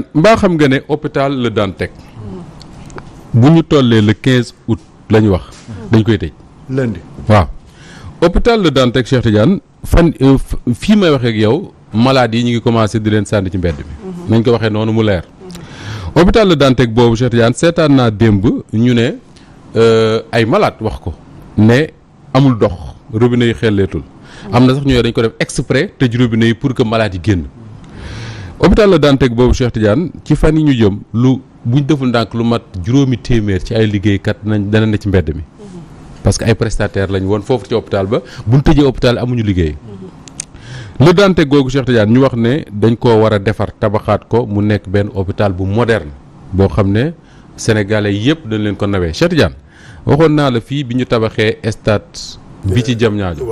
Diane mbaa xam nga ne hôpital Le Dantec bu ñu tollee le 15 août la ñu wax dañ koy tëj. lundi waaw hôpital Le Dantec Cheikh Tidiane fan fii may waxee ak yow malades yi ñu ngi commencé di leen sànni ci mbedd bi. nañ ko waxee noonu mu leer. hôpital Le Dantec boobu Cheikh Tidiane seetaan naa démb ñu ne ay malade wax ko ne amul dox robinet yi xelleetul. am na sax ñu dañ ko def exprès tëj robinet yi pour que malade yi génn. hôpital Le Dantec boobu Cheikh Tidiane ci fan yi ñu jëm lu buñ deful ndànk lu mat juróomi téeméer ci ay liggéeykat dana ne ci mbedd mi. parce que ay prestataires lañ woon foofu ci hôpital ba buñ tëjee hôpital amuñu liggéey. Le Dantec googu Cheikh Tidiane ñu wax ne dañ koo war a defar tabaxaat ko mu nekk benn hôpital bu moderne boo xam ne sénégalais yëpp dañ leen ko nawee Cheikh Tidiane waxoon naa la fii bi ñu tabaxee stade bi ci Diamniadio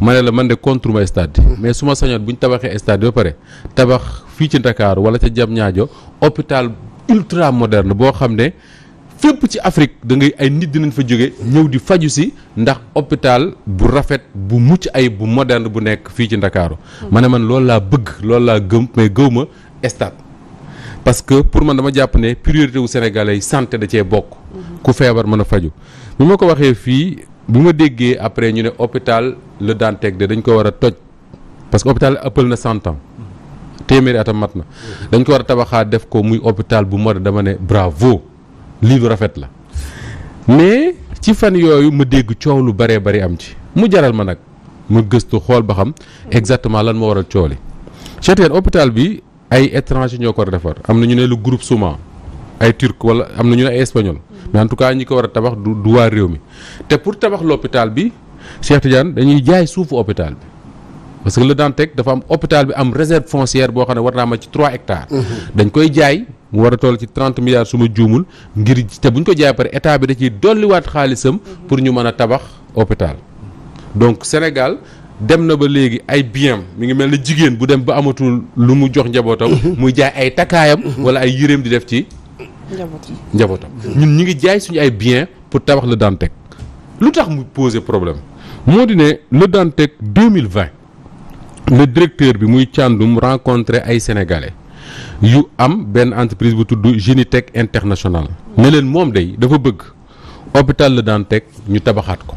ma ne la man de contre ma stade mais su ma sañoon bu ñu tabaxee stade ba pare tabax fii ci Ndakaaru wala ca Diamniadio hôpital ultra moderne boo xam ne fépp ci Afrique da ngay ay nit dinañ fa jóge ñëw di faju si ndax hôpital bu rafet bu mucc ay bu moderne bu nekk fii ci Ndakaaru ma ne man loolu laa bëgg loolu laa gëm mais gëw ma stade parce que pour man dama jàpp ne priorité wu Sénégalais yi santé da cee bokk ku feebar mën a faju bi ma ko waxee fii bu ma déggee après ñu ne hôpital Le Dantec de dañ ko war a toj parce que hôpital ëppal na 100 ans téeméeri atam mat na dañ ko war a tabaxaat def ko muy hôpital bu moderne dama ne bravo lii lu rafet la mais ci fan yooyu ma dégg coow lu bëree bëri am ci mu jaral ma nag ma gëstu xool ba xam exactement lan moo waral coow li Cheikh Tidiane hôpital bi ay étranger ñoo ko war a defar am na ñu ne lu groupe Souma ay turc wala am na ñu ne ay espagnol mais en tout cas ñi ko war a tabax du waa réew mi te pour tabax l'hôpital bi Cheikh Tidiane dañuy jaay suufu hôpital bi parce que Le Dantec dafa am hôpital bi am réserve foncière boo xam ne war naa ma ci 3 hectares. dañ koy jaay mu war a toll ci 30 milliards su ma juumul ngir te buñ ko jaay pare état bi da ciy dolliwaat xaalisam pour ñu mën a tabax hôpital. donc Sénégal dem na ba léegi ay biens mi ngi mel ne jigéen bu dem ba amatul lu mu jox njabootam. muy jaay ay takkaayam. wala ay yéreem di def ci. njabootam ñun ñu ngi jaay suñu ay biens pour tabax Le Dantec lu tax mu poser problème moo di ne Le Dantec 2020 le directeur bi muy Thiandoum rencontré ay sénégalais yu am benn entreprise bu tudd Genitech International ne leen moom day dafa bëgg hôpital Le Dantec ñu tabaxaat ko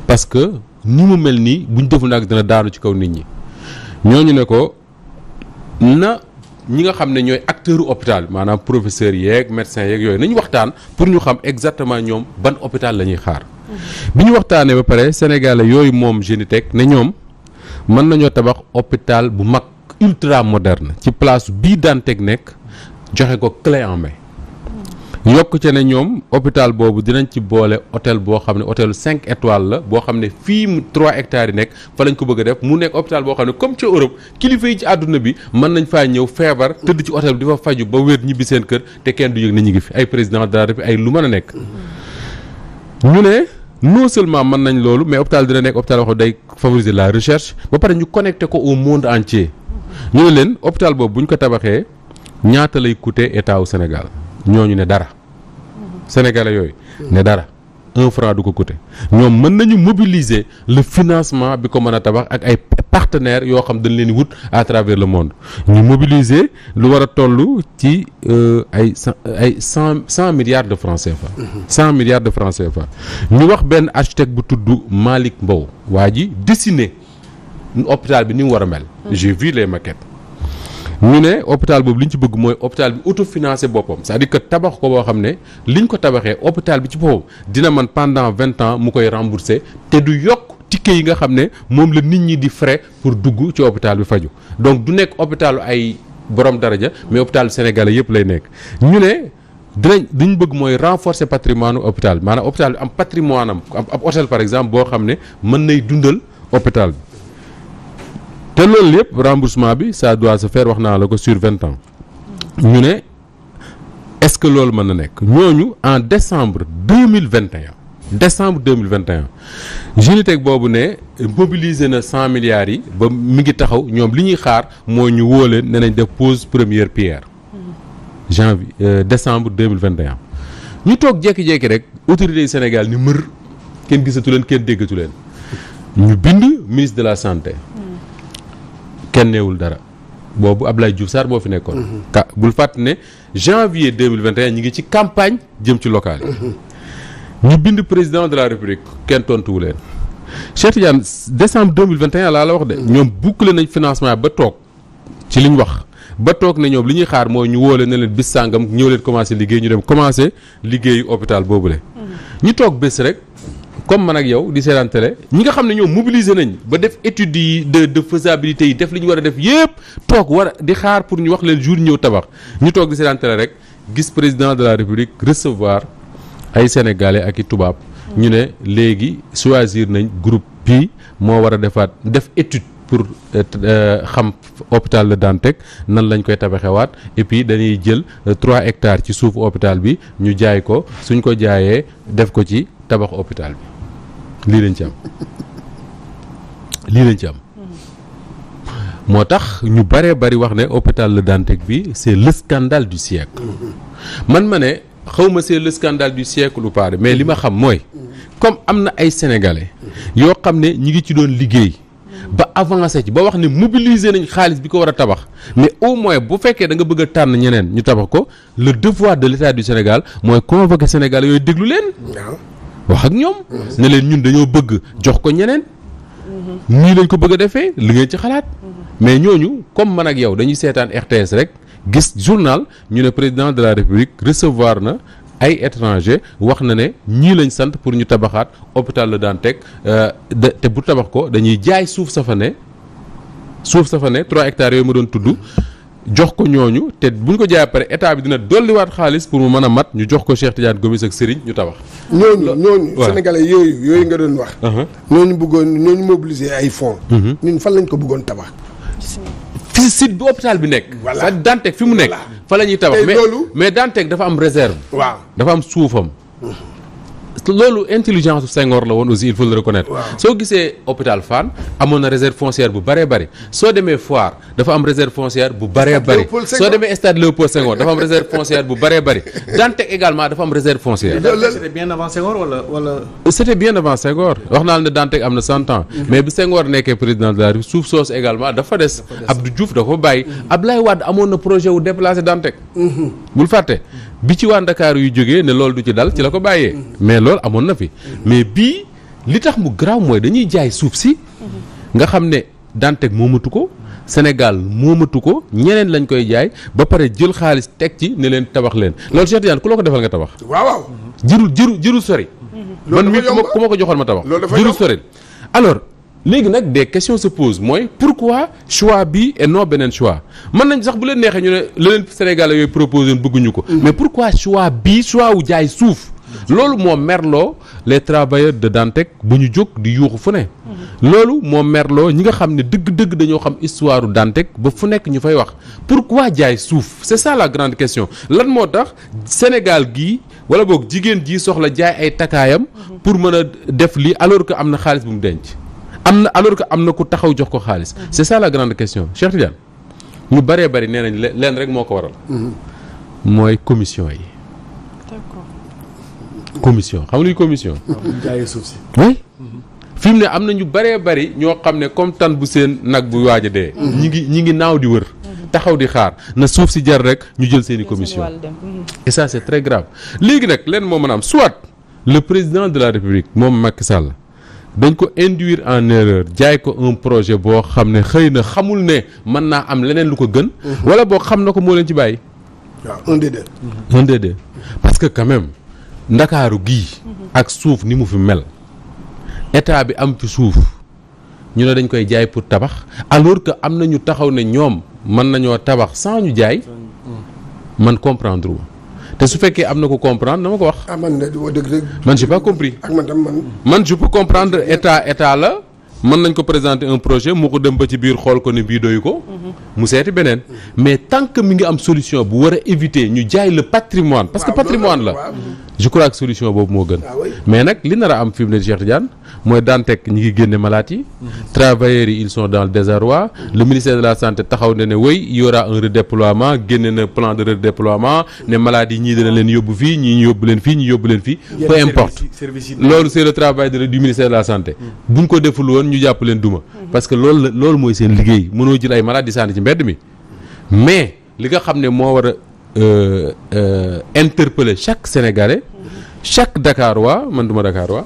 parce que ni mu mel nii buñ deful nag dina daanu ci kaw nit ñi ñooñu ne ko na ñi nga xam ne ñooy acteuru hôpital bi maanaam professeurs yeeg médecins yeeg yooyu nañu waxtaan pour ñu xam exactement ñoom ban hôpital la ñuy xaar bi ñu waxtaanee ba pare sénégalais yooyu moom Genitech ne ñoom mën nañoo tabax hôpital bu mag ultra moderne ci place bii Dantec nekk joxe ko clé en main yokk ca ne ñoom hôpital boobu dinañ ci boole hôtel boo xam ne hôtel 5 étoiles la boo xam ne fii mu 3 hectares yi nekk fa lañ ko bëgg a def mu nekk hôpital boo xam ne comme ca Europe kilifa yi ci àdduna bi mën nañ faa ñëw feebar tëdd ci hôtel bi di fa faju ba wér ñibbi seen kër te kenn du yëg na ñu ngi fi ay président de la République ay lu mën a nekk ñu ne non seulement mën nañ loolu mais hôpital dina nekk hôpital boo xam day favoriser la recherche ba pare ñu connecté ko au monde entier ñu ne leen hôpital boobu bu ñu ko tabaxee ñaata lay coûter état au Sénégal ñooñu ne dara sénégalais yooyu ne dara 1 franc du ko coûter ñoom mën nañu mobiliser le financement bi ko mën a tabax ak ay partenaires yoo xam dañ leen di wut à travers le monde ñu mobiliser lu war a toll ci ay 100 milliards de francs CFA. 100 milliards de francs CFA ñu wax benn architecte bu tudd Malick Mbow waa ji dessiné hôpital bi ni mu war a mel. j'ai vu les maquettes. ñu ne hôpital boobu li ñu ci bëgg mooy hôpital bi autofinancé boppam c'est-à-dire que tabax ko boo xam ne liñ ko tabaxee hôpital bi ci boppam dina man pendant 20 ans mu koy rembourser te du yokk ticket yi nga xam ne moom la nit ñi di frais pour dugg ci hôpital bi faju donc du nekk hôpitalu ay borom daraja mais hôpital sénégalais yëpp lay nekk ñu ne diñ bëgg mooy renforcer patrimoine hôpital bi maanaam hôpital bi am patrimoine am ab hôtel par exemple boo xam ne mën nay dundal hôpital bi te loolu yëpp remboursement bi ça doit se faire wax naa la ko sur 20 ans ñu ne est-ce que loolu mën na nekk ñooñu en décembre 2021 Genitech boobu ne mobiliser na 100 milliards yi ba mi ngi taxaw ñoom li ñuy xaar mooy ñu woo leen ne nañ def pose première pierre décembre 2021 ñu toog jékki-jékki rek autorités yi Sénégal ni mër kenn gisatu leen kenn déggatu leen ñu bind ministre de la santé kenn neewul dara boobu Abdoulaye Diouf Sarr moo fi nekkoon. bul fàtte ne janvier 2021 ñi ngi ci campagne jëm ci local yi. ñu bind président de la république kenn tontuwu leen. Cheikh Tidiane décembre 2021 laa la wax de. ñoom boucler nañ financement ba toog ci li ñu wax. ba toog ne ñoom li ñuy xaar mooy ñu wóole ne leen bis sàngam ñëw leen commencé liggéey ñu dem commencé liggéeyu hôpital boobule. ñu toog bés rek comme man ak yow di seetaan télé ñi nga xam ne ñoom mobiliser nañ ba def études yi de faisabilité yi def li ñu war a def yépp toog war a di xaar pour ñu wax leen jour ñëw tabax ñu toog di seetaan télé rek gis président de la république recevoir ay sénégalais ak i tubaab. ñu ne léegi choisir nañ groupe bi moo war a def étude. pour xam hôpital Le Dantec nan lañ koy tabaxewaat et puis dañuy jël 3 hectares ci suufu hôpital bi ñu jaay ko suñ ko jaayee def ko ci tabax hôpital bi lii lañ ci am moo tax ñu bëree bëri wax ne hôpital Le Dantec bi c'est le scandale du siècle man ma ne xawma c'est le scandale du siècle ou pas mais li ma xam mooy comme am na ay sénégalais yoo xam ne ñi ngi ci doon liggéey ba avancé ci ba wax ne mobiliser nañ xaalis bi ko war a tabax mais au moins bu fekkee da nga bëgg a tànn ñeneen ñu tabax ko le devoir de l'État du Sénégal mooy convoquer Sénégal yooyu déglu leen. wax ak ñoom. ne leen ñun dañoo bëgg jox ko ñeneen. nii lañ ko bëgg a defee li ngeen ci xalaat. mais ñooñu comme man ak yow dañuy seetaan RTS rek gis journal ñu ne président de la République recevoir na. ay étranger wax na ne ñii lañ sant pour ñu tabaxaat hôpital Le Dantec te bu tabax ko dañuy jaay suuf sa fa ne 3 hectares yooyu ma doon tudd jox ko ñooñu te buñ ko jaay pare état bi dina dolliwaat xaalis pour mu mën a mat ñu jox ko Cheikh Tidiane Gomis ak Serigne ñu tabax. ñooñu sénégalais yooyu nga doon wax. ñooñu mobiliser ay fonds. ñun fan lañ ko bëggoon tabax. fi site bi hôpital bi nekk. voilà Dantec fi mu nekk. fa la ñuy tabax mais Dantec dafa am réserve. waaw dafa am suufam. loolu intelligence Senghor la woon aussi il faut le reconnaître. soo gisee hôpital Fann amoon na réserve foncière bu bëree bëri soo demee Foire dafa am réserve foncière bu bëree bëri soo demee stade Léopold Senghor dafa am réserve foncière bu bëree bëri Dantec également dafa am réserve foncière. c'était bien avant Senghor wala. c'était bien avant Senghor wax naa la ne Dantec am na 100 ans. mais bi Senghor nekkee président de la République suuf soosu également dafa des. Abdou Diouf da ko bàyyi. Abdoulaye Wade amoon na projet wu déplacer Dantec. bul fàtte bi ci waa Dakar yu jógee ne loolu du ci dal ci la ko bàyyee. mais loolu amoon na fi mais bii li tax mu garaaw mooy dañuy jaay suuf si nga xam ne Dantec moomatu ko Sénégal moomatu ko ñeneen lañ koy jaay ba pare jël xaalis teg ci ne leen tabax leen loolu Cheikh Tidiane ku la ko defal nga tabax. waaw jërul sori. man mii ku ma ko joxoon ma tabax. jërul sori alors léegi nag des questions se posent mooy pourquoi choix bi et non beneen choix mën nañ sax bu leen neexee ñu ne leneen Sénégalais yooyu proposé bëgguñu ko. mais pourquoi choix bii choix wu jaay suuf. loolu moo merloo les travailleurs de Dantec bu ñu jóg di yuuxu fu ne. loolu moo merloo ñi nga xam ne dëgg-dëgg dañoo xam histoire u Dantec ba fu nekk ñu fay wax pourquoi jaay suuf c'est ça la grande question lan moo tax Sénégal gii wala boog jigéen jii soxla jaay ay takkaayam pour mën a def lii alors que am na xaalis bu mu denc alors que am na ku taxaw jox ko xaalis c'est ça la grande question Cheikh Tidiane ñu bëree bëri nee nañ leen rek moo ko waral mooy commission yi. commission xam nga luy commission. jaayee suuf si. oui fi mu ne am na ñu bëree bëri ñoo xam ne comme tan bu seen nag bu waaj a dee. ñi ngi naaw di wër. taxaw di xaar na suuf si jar rek ñu jël seeni commission. et ça c'est très grave léegi nag leen moo mën a am soit le président de la République moom Macky Sall dañ ko induire en erreur jaay ko un projet boo xam ne xëy na xamul ne mën naa am leneen lu ko gën. wala boo xam na ko moo leen ci bàyyi. waaw un des deux. parce que quand même. ndakaaru gii ak suuf ni mu fi mel état bi am fi suuf ñu ne dañ koy jaay pour tabax alors que am na ñu taxaw ne ñoom mën nañoo tabax sans ñu jaay man comprendre wu te su fekkee am na ko comprendre na ma ko wax. man de dëgg man j'ai pas compris. ak man je peux comprendre état la mën nañ ko présenter un projet mu ko dem ba ci biir xool ko ne bii doyu ko. mu seeti beneen. mais tant que mi ngi am solution bu war a éviter ñu jaay le patrimoine parce que patrimoine la. je crois que solution boobu moo gën. mais nag li nar a am fi mu ne Cheikh Tidiane mooy Dantec ñi ngi génne malades yi. travailleurs yi ils sont dans le désarroi. le ministère de la santé taxaw na ne oui il y aura un redéploiement génne na plan de redéploiement ne malades yi ñii dana leen yóbbu fii ñii ñu yóbbu leen fii ñii yóbbu leen fii. peu importe loolu c'est le travail du ministère de la santé. buñ ko deful woon ñu jàpp leen duma. parce que loolu mooy seen liggéey mënoo jël ay malades di sànni ci mbedd mi mais li nga xam ne moo war a interpeller chaque Sénégalais chaque Dakarois man duma Dakarois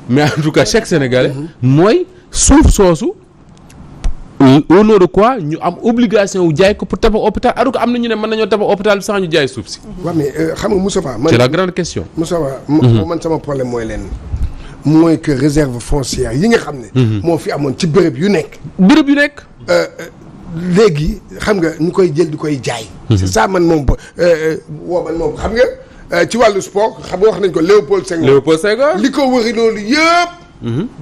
mais en tout cas chaque Sénégalais mooy suuf soosu au nom de quoi ñu am obligation wu jaay ko pour tabax hôpital alors que am na ñu ne mën nañoo tabax hôpital bi sans ñu jaay suuf si. waaw mais xam nga Moustapha man c'est la grande question. Moustapha man sama problème mooy leen mooy que réserve foncière yi nga xam ne moo fi amoon ci bërëb yu nekk léegi xam nga ñu koy jël di koy jaay c'est ça man moom xam nga ci wàllu sport xam nga wax nañ ko Léopold Senghor li ko wëri loolu yëpp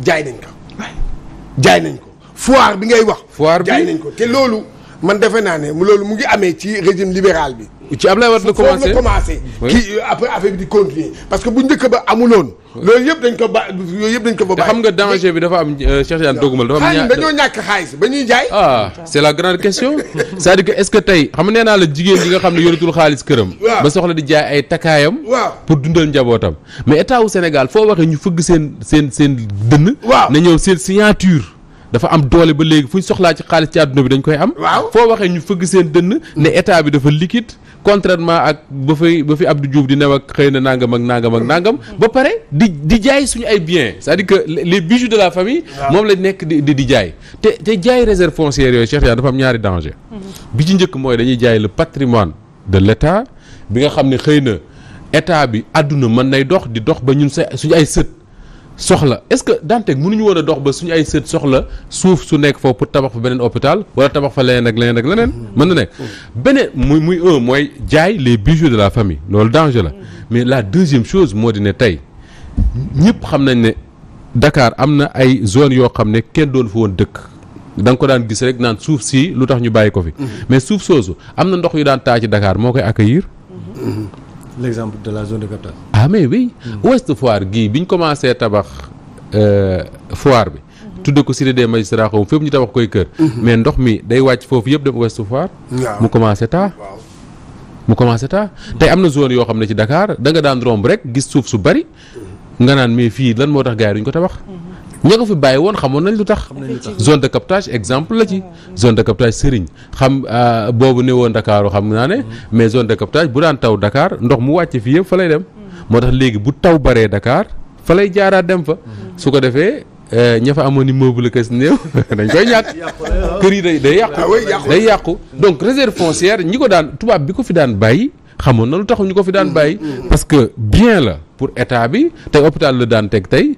jaay nañ ko foire bi ngay wax foire bi jaay nañ ko te loolu man defe naa ne loolu mu ngi amee ci régime libéral bi ci Ablaye Wade la commencé kii après affaire bi di continuer parce que bu njëkk ba amuloon loolu yëpp dañ ko ba yooyu yëpp dañ ko ba bàyyi. xam nga danger bi dafa am Cheikh Tidiane dogumal dafa am dañoo ñàkk xaalis ba ñuy jaay. c'est la grande question c'est-à-dire que est-ce que tey xam nga nee naa la jigéen ji nga xam ne yoratul xaalis këram. ba soxla di jaay ay takkaayam. pour dundal njabootam mais état wu Sénégal foo waxee ñu fëgg seen dënn. na ñëw seen signature. dafa am doole ba léegi fu ñu soxlaa ci xaalis ci àdduna bi dañ koy am. foo waxee ñu fëgg seen dënn. ne état bi dafa liquide. contrairement ak ba fi Abdou Diouf di new ak xëy na nangam ak nangam. ba pare di jaay suñu ay biens c'est-à-dire que les bijoux de la famille. moom lañ nekk di jaay. te jaay réserve foncière yooyu Cheikh Tidiane dafa am ñaari danger. bi ci njëkk mooy dañuy jaay le patrimoine de l'état bi nga xam ne xëy na état bi àdduna mën nay dox di dox ba ñun suñu ay sët. soxla est-ce que Dantec mënuñu woon a dox ba suñu ay sët soxla suuf su nekk foofu pour tabax fa beneen hôpital wala tabax fa leneen ak leneen mën na nekk beneen muy mooy jaay les bijoux de la famille loolu danger la mais la deuxième chose moo di ne tey ñëpp xam nañ ne Dakar am na ay zones yoo xam ne kenn doon fa woon dëkk da nga ko daan gis rek naan suuf si lu tax ñu bàyyi ko fi mais suuf soosu am na ndox yu daan taa ci Dakar moo koy accueillir. L'exemple de la zone de captage. Ah mais oui Ouest Foire gii bi ñu commencé tabax foire bi tudde ko Cité des Magistrats xaw fépp ñu tabax koy kër mais ndox mi day wàcc foofu yëpp dem Ouest Foire mu commencé taa tey am na zone yoo xam ne ci Dakar da nga daan romb rek gis suuf su bari nga naan mais fii lan moo tax gars yi duñ ko tabax ña ko fi bàyyi woon xamoon nañ lu tax zone de captage exemple la ci zone de captage Serigne xam boobu ne woon Dakar xam naa ne mais zone de captage bu daan taw Dakar ndox mu wàcc fii yëpp fa lay dem moo tax léegi bu taw baree Dakar fa lay jaaraat dem fa su ko defee ña fa amoon immeuble kës néew dañ koy ñàkk kër yi day yàqu donc réserve foncière ñi ko daan tubaab bi ko fi daan bàyyi xamoon na lu tax ñu ko fi daan bàyyi parce que bien la pour état bi tey hôpital la daan teg tey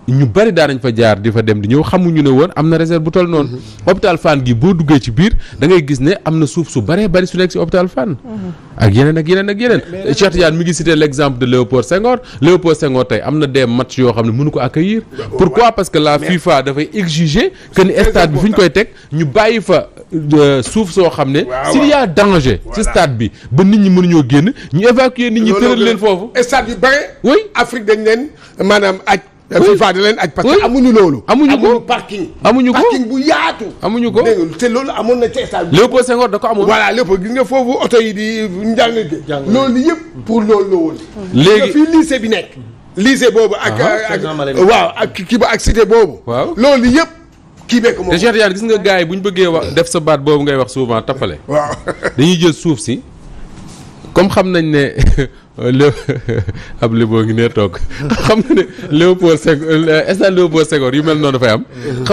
ñu bari daanañ fa jaar di fa dem di ñëw xamuñu ne woon am na réserve bu toll noonu hôpital Fann gi boo duggee ci biir da ngay gis ne am na suuf su baree bari su nekk ci hôpital Fann ak yeneen Cheikh Tidiane mi ngi cité l'exemple de Léopold Senghor tey am na des matchs yoo xam ne mënu ko accueillir pourquoi parce que la FIFA dafay exiger que ni stade bi fu ñu koy teg ñu bàyyi fa suuf soo xam ne s'il y a danger ci stade bi ba nit ñi mënuñoo génn ñu évacuer nit ñi tëral leen foofu stade yu bare oui Afrique dañ leen maanaam FIFA da leen aj parce que amuñu loolu. amuñu ko parking. amuñu ko parking bu yaatu. amuñu ko te loolu amoon na ci stade bi. Léopold Senghor da ko amoon. voilà Léopold gis nga foofu oto yi di njàng. loolu yëpp pour loolu la woon. léegi fii lycée bi nekk. lycée boobu ak waaw ak kii ba ak cité boobu. waaw loolu yëpp kii bekk moom. te Cheikh Tidiane gis nga gars yi bu ñu bëggee wax def sa baat boobu ngay wax souvent tappale. waaw dañuy jël suuf si comme xam nañ ne. ab léboo ngi nee toog xam nga ne Léopold Senghor yu mel noonu dafay am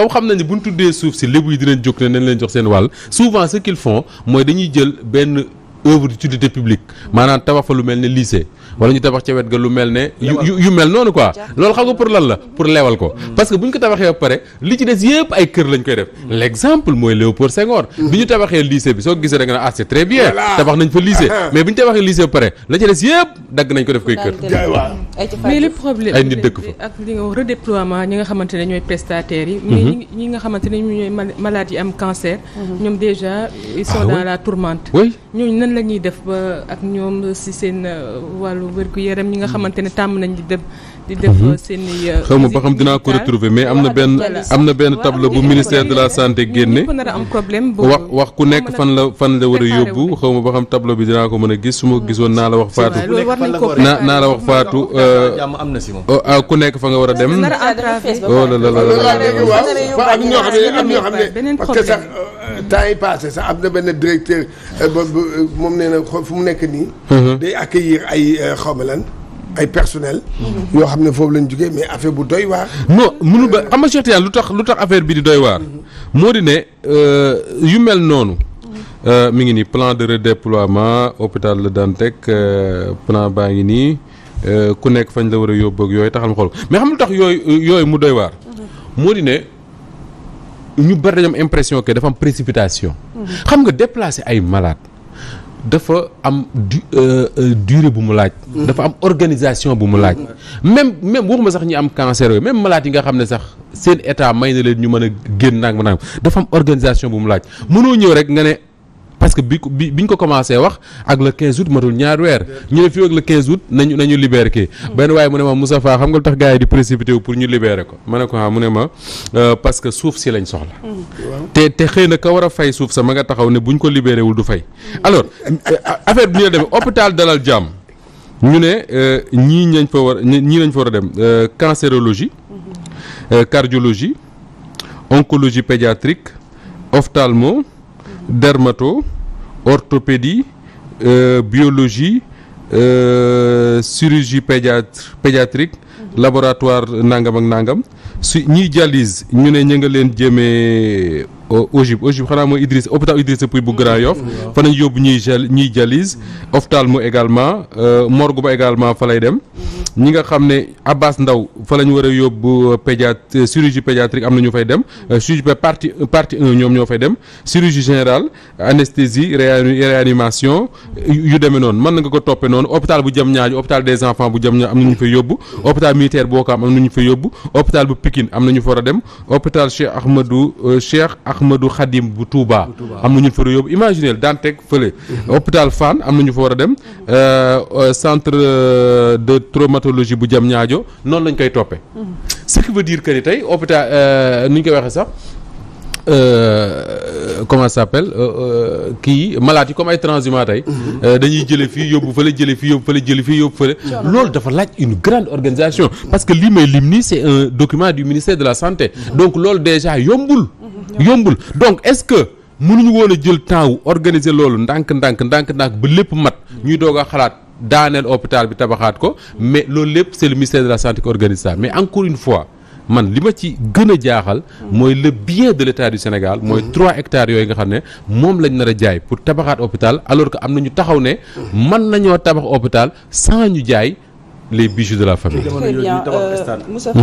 xam nañ ne bu ñu tuddee suuf si lébu yi dinañ jóg ne nañ leen jox seen wàll souvent ce qu'ils font mooy dañuy jël benn œuvre d'utilité publique maanaam tabax fa lu mel ne lycée wala ñu tabax ca wet ga lu mel ne yu mel noonu quoi loolu xam nga pour lan la pour leewal ko parce que bu ñu ko tabaxee ba pare li ci des yëpp ay kër lañ koy def l'exemple mooy Léopold Senghor bi ñu tabaxee lycée bi soo gisee da nga ne c'est très bien tabax nañ fa lycée mais bi ñu tabaxee lycée ba pare la ci des yëpp dagg nañ ko def koy kër mais le problème ay nit dëkk fa ak li nga wax redéploiement ñi nga xamante ne ñooy prestataires yi mais ñi nga xamante ne ñooy malades yi am cancer ñoom déjà ils sont dans la tourmente ñooñu nan la ñuy def ba ak ñoom si seen wàllu wérgu yaram ñi nga xamante ne tàmm nañ di def seen i xaw ma ba xam dinaa ko retrouver mais am na benn tableau bu ministère de la santé génne ko nar a am problème wax ku nekk fan la war a yóbbu xaw ma ba xam tableau bi dinaa ko mën a gis su ma gisoon naa la wax Fatou naa la wax Fatou ku nekk fa nga war a dem am ñoo xam ne parce que sax temps yi passé sax am na benn directeur moom nee na fu mu nekk nii. day accueillir ay xawma lan ay personnel. yoo xam ne foofu lañ jógee mais affaire bu doy waar. non mënu ba xam nga Cheikh Tidiane lu tax affaire bi di doy waar. moo di ne yu mel noonu. mi ngi nii plan de redéploiement hôpital Le Dantec plan baa ngi nii ku nekk fañ la war a yóbbu ak yooyu taxal ma xool mais xam lu tax yooyu mu doy waar. moo di ne ñu bari dañu am impression que dafa am précipitation. xam nga déplacer ay malade dafa am durée bu mu laaj. dafa am organisation bu mu laaj. même waxuma sax ñi am cancer yooyu même malade yi nga xam ne sax seen état may na leen ñu mën a génn naag ma dafa am organisation bu mu laaj mënoo ñëw rek nga ne. parce que biñ ko commencé wax ak le 15 août matul ñaar weer ñu ne fii ak le 15 août nañu libéré kii benn waaye mu ne ma Moustapha xam nga lu tax gars yi di précipité wu pour ñu libéré ko ma ne ko mu ne ma parce que suuf si lañ soxla te xëy na ka war a fay suuf sa ma nga taxaw ne buñ ko libéré wul du fay alors affaire bi ñu la demee hôpital Dalal Jàmm ñu ne ñii lañ fa war a dem cancérologie cardiologie oncologie pédiatrique ophtalmo dermato orthopédie biologie chirurgie pédiatrique laboratoire nangam ak nangam su ñiy dialyse ñu ne ñu nga leen jëmee OGIP xanaa mooy hôpital Idrissa Pouye bu Grand Yoff fa nañ yóbbu ñiy dialyse ophtalmo également morgue ba également fa lay dem ñi nga xam ne Abbas Ndaw fa la ñu war a yóbbu chirurgie pédiatrique am na ñu fay dem chirurgie partie 1 ñoom ñoo fay dem chirurgie générale anesthésie réanimation yu demee noonu mën na nga ko toppee noonu hôpital bu Diamniadio hôpital des enfants bu Diamniadio am na ñu fay yóbbu hôpital militaire bu Ouakam am na ñu fay yóbbu hôpital bu Pikine am na ñu fa war a dem hôpital Cheikh Ahmadou Khadim bu Touba am na ñu fa war a yóbbu imaginez Dantec fële hôpital Fann am na ñu fa war a dem centre de traumatologie bu Diamniadio noonu lañ koy toppee ce qui veut dire que ni tey hôpital nu ñu koy waxee sax comment ça s'appelle kii malade yi comme ay transhumants tey dañuy jële fii yóbbu fële jële fii yóbbu fële loolu dafa laaj une grande organisation parce que li may lim nii c'est un document du ministère de la santé donc loolu déjà yombul donc est-ce que mënuñu woon a jël temps wu organiser loolu ndànk ba lépp mat ñuy doog a xalaat daaneel hôpital bi tabaxaat ko mais loolu lépp c'est le ministère de la santé qui organise ça mais encore une fois man li ma ci gën a jaaxal mooy le bien de l'État du Sénégal mooy 3 hectares yooyu nga xam ne moom lañ nar a jaay pour tabaxaat hôpital alors que am na ñu taxaw ne mën nañoo tabax hôpital sans ñu jaay les bijoux de la famille. Très bien, Moustapha,